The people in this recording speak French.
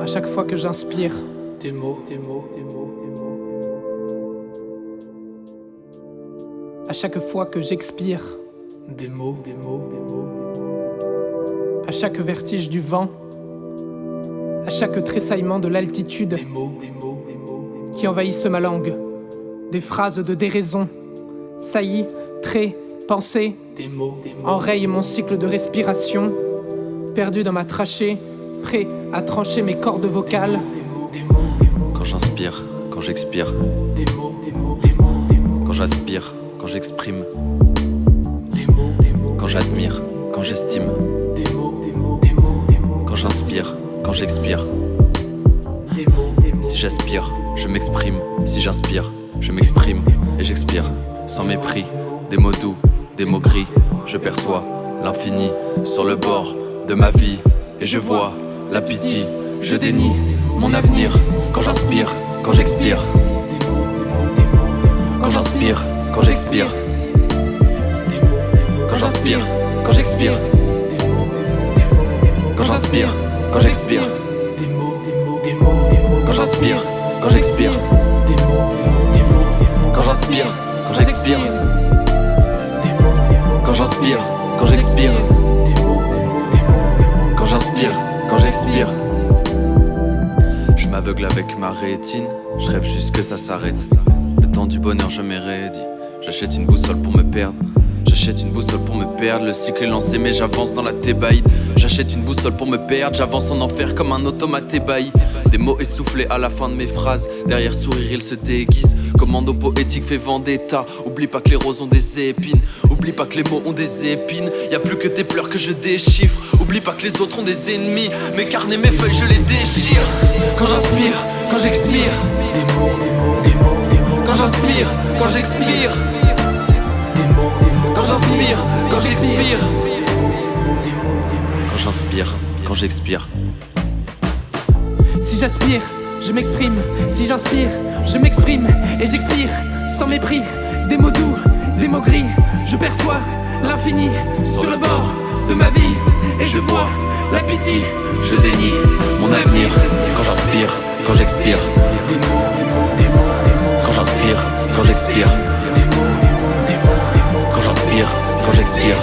À chaque fois que j'inspire, des mots, des mots, des mots, des mots. à chaque fois que j'expire, Des mots, des mots, des mots. à chaque vertige du vent, à chaque tressaillement de l'altitude Des mots, des mots, des mots, des mots. qui envahissent ma langue, des phrases de déraison, saillies, traits, pensées, Des mots, des mots. enrayent mon cycle de respiration, perdu dans ma trachée, prêt à trancher mes cordes vocales. Des mots, des mots, Quand j'inspire, quand j'expire, des mots, des mots, des mots, des mots. quand j'aspire, quand j'exprime, Des mots, des mots, quand j'admire, quand j'estime, des mots, des mots, des mots, des mots. quand j'inspire, quand j'expire. Des mots, des mots. Si j'aspire, je m'exprime. Si j'inspire, je m'exprime et j'expire. Sans mépris, des mots doux, des mots gris. Je perçois l'infini sur le bord de ma vie. Et je vois la pitié, je dénie mon avenir. Quand j'inspire, quand j'expire. Quand j'inspire, quand j'expire. Quand j'inspire, quand j'expire. Quand j'inspire, quand j'expire. Des mots, des mots, des mots, des mots. Quand j'inspire, quand j'expire. Des mots, des mots, des mots. Quand j'inspire, quand j'expire. Des mots, des mots. Quand j'inspire, quand j'expire. Des mots, des mots. Quand j'inspire, quand j'expire. Je m'aveugle avec ma rétine, je rêve juste que ça s'arrête. Le temps du bonheur je m'érédie. J'achète une boussole pour me perdre. J'achète une boussole pour me perdre. Le cycle est lancé mais j'avance dans la thébaïde. J'achète une boussole pour me perdre. J'avance en enfer comme un automate ébahi. Des mots essoufflés à la fin de mes phrases. Derrière sourire il se déguise. Commando poétique fait vendetta. Oublie pas que les roses ont des épines. Oublie pas que les mots ont des épines. Y'a plus que tes pleurs que je déchiffre. Oublie pas que les autres ont des ennemis. Mes carnets, mes feuilles je les déchire. Quand j'inspire, quand j'expire. Des mots, des mots, des mots, des mots. Quand j'inspire, quand j'expire. Des mots, des mots. Quand j'inspire, quand j'expire. Des mots, des mots. Quand j'inspire, quand j'expire. Si j'aspire, je m'exprime. Si j'inspire, je m'exprime et j'expire sans mépris. Des mots doux, des mots gris. Je perçois l'infini sur le bord de ma vie. Et je vois la pitié, Je dénie mon avenir. Quand j'inspire, quand j'expire. Des mots, des mots, des mots, des mots. Quand j'inspire, quand j'expire. Des mots, des mots, des mots, des mots. Quand j'inspire, quand j'expire.